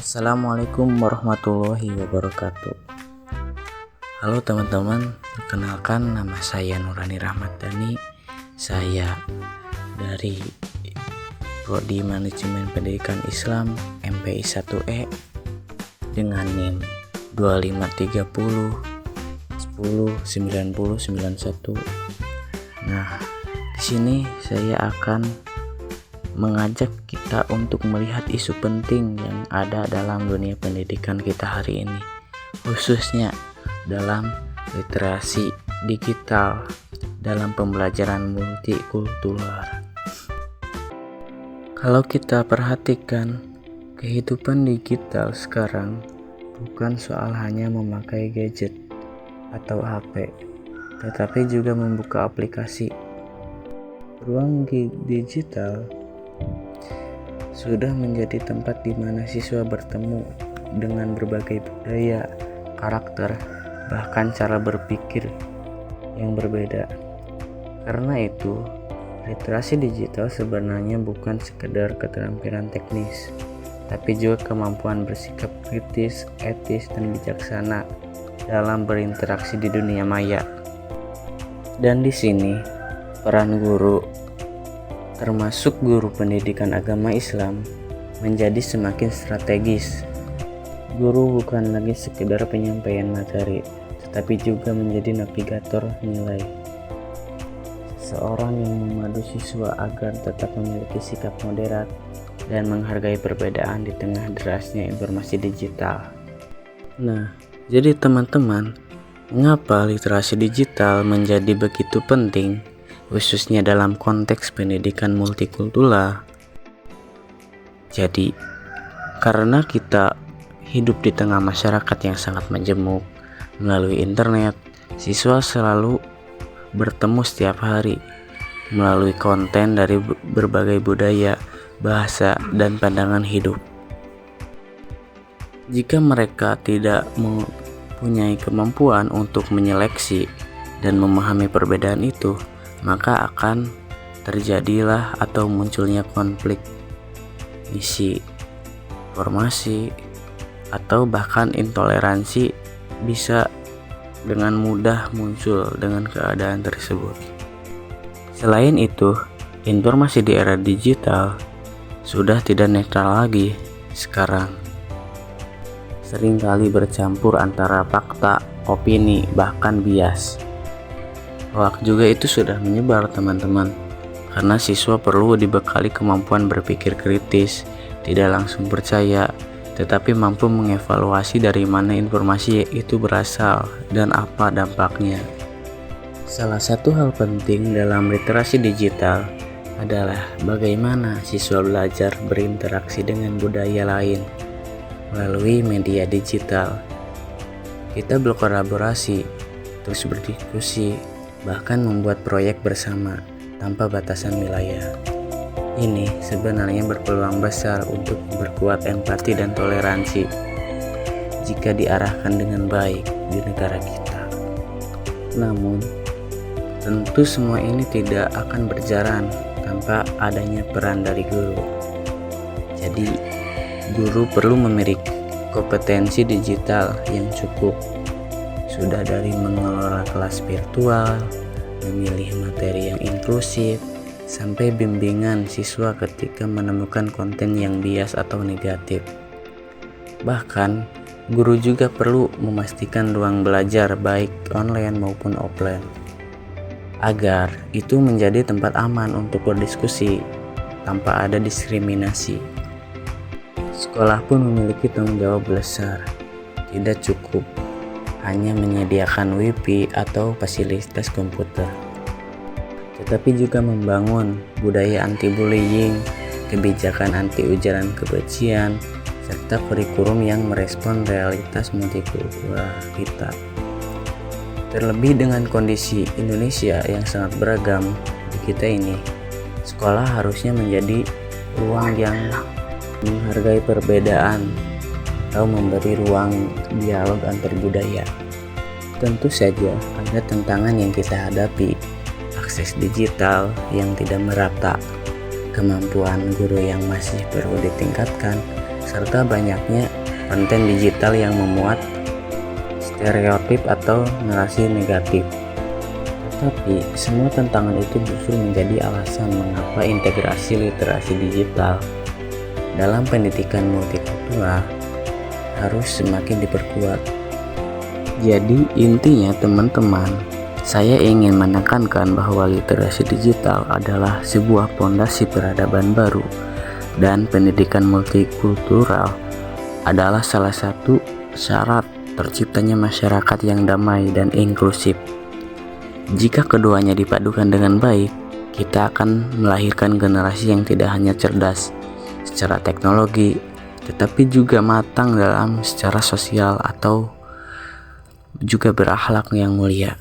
Assalamualaikum warahmatullahi wabarakatuh. Halo teman-teman, perkenalkan nama saya Nurani Rahmatani. Saya dari Prodi Manajemen Pendidikan Islam MPI 1E dengan NIM 2530 10 90 91. Nah, di sini saya akan mengajak kita untuk melihat isu penting yang ada dalam dunia pendidikan kita hari ini, khususnya dalam literasi digital dalam pembelajaran multikultural. Kalau kita perhatikan, kehidupan digital sekarang bukan soal hanya memakai gadget atau HP, tetapi juga membuka aplikasi. Ruang digital sudah menjadi tempat di mana siswa bertemu dengan berbagai budaya, karakter, bahkan cara berpikir yang berbeda. Karena itu, literasi digital sebenarnya bukan sekedar keterampilan teknis, tapi juga kemampuan bersikap kritis, etis, dan bijaksana dalam berinteraksi di dunia maya. Dan di sini, peran guru, termasuk guru pendidikan agama Islam, menjadi semakin strategis. Guru bukan lagi sekedar penyampaian materi, tetapi juga menjadi navigator nilai. Seorang yang memadu siswa agar tetap memiliki sikap moderat dan menghargai perbedaan di tengah derasnya informasi digital. Nah, jadi teman-teman, mengapa literasi digital menjadi begitu penting, khususnya dalam konteks pendidikan multikultural? Jadi, karena kita hidup di tengah masyarakat yang sangat majemuk melalui internet, siswa selalu bertemu setiap hari melalui konten dari berbagai budaya, bahasa, dan pandangan hidup. Jika mereka tidak mempunyai kemampuan untuk menyeleksi dan memahami perbedaan itu, maka akan terjadilah atau munculnya konflik isi informasi atau bahkan intoleransi bisa dengan mudah muncul dengan keadaan tersebut. Selain itu, informasi di era digital sudah tidak netral lagi sekarang. Seringkali bercampur antara fakta, opini, bahkan bias. Hoax juga itu sudah menyebar teman-teman, karena siswa perlu dibekali kemampuan berpikir kritis, tidak langsung percaya, tetapi mampu mengevaluasi dari mana informasi itu berasal dan apa dampaknya. Salah satu hal penting dalam literasi digital adalah bagaimana siswa belajar berinteraksi dengan budaya lain melalui media digital. Kita berkolaborasi, terus berdiskusi, bahkan membuat proyek bersama tanpa batasan wilayah. Ini sebenarnya berpeluang besar untuk memperkuat empati dan toleransi jika diarahkan dengan baik di negara kita. Namun, tentu semua ini tidak akan berjalan tanpa adanya peran dari guru. Jadi, guru perlu memiliki kompetensi digital yang cukup, sudah dari mengelola kelas virtual, memilih materi yang inklusif, sampai bimbingan siswa ketika menemukan konten yang bias atau negatif. Bahkan, guru juga perlu memastikan ruang belajar baik online maupun offline, agar itu menjadi tempat aman untuk berdiskusi tanpa ada diskriminasi. Sekolah pun memiliki tanggung jawab besar. Tidak cukup hanya menyediakan Wi-Fi atau fasilitas komputer, tetapi juga membangun budaya anti-bullying, kebijakan anti ujaran kebencian, serta kurikulum yang merespon realitas multikultural kita. Terlebih dengan kondisi Indonesia yang sangat beragam di kita ini, sekolah harusnya menjadi ruang yang menghargai perbedaan atau memberi ruang dialog antar budaya. Tentu saja ada tantangan yang kita hadapi, akses digital yang tidak merata, kemampuan guru yang masih perlu ditingkatkan, serta banyaknya konten digital yang memuat stereotip atau narasi negatif. Tapi semua tantangan itu justru menjadi alasan mengapa integrasi literasi digital dalam pendidikan multikultural harus semakin diperkuat. Jadi intinya teman-teman, saya ingin menekankan bahwa literasi digital adalah sebuah pondasi peradaban baru dan pendidikan multikultural adalah salah satu syarat terciptanya masyarakat yang damai dan inklusif. Jika keduanya dipadukan dengan baik, kita akan melahirkan generasi yang tidak hanya cerdas secara teknologi, tetapi juga matang dalam secara sosial atau juga berakhlak yang mulia.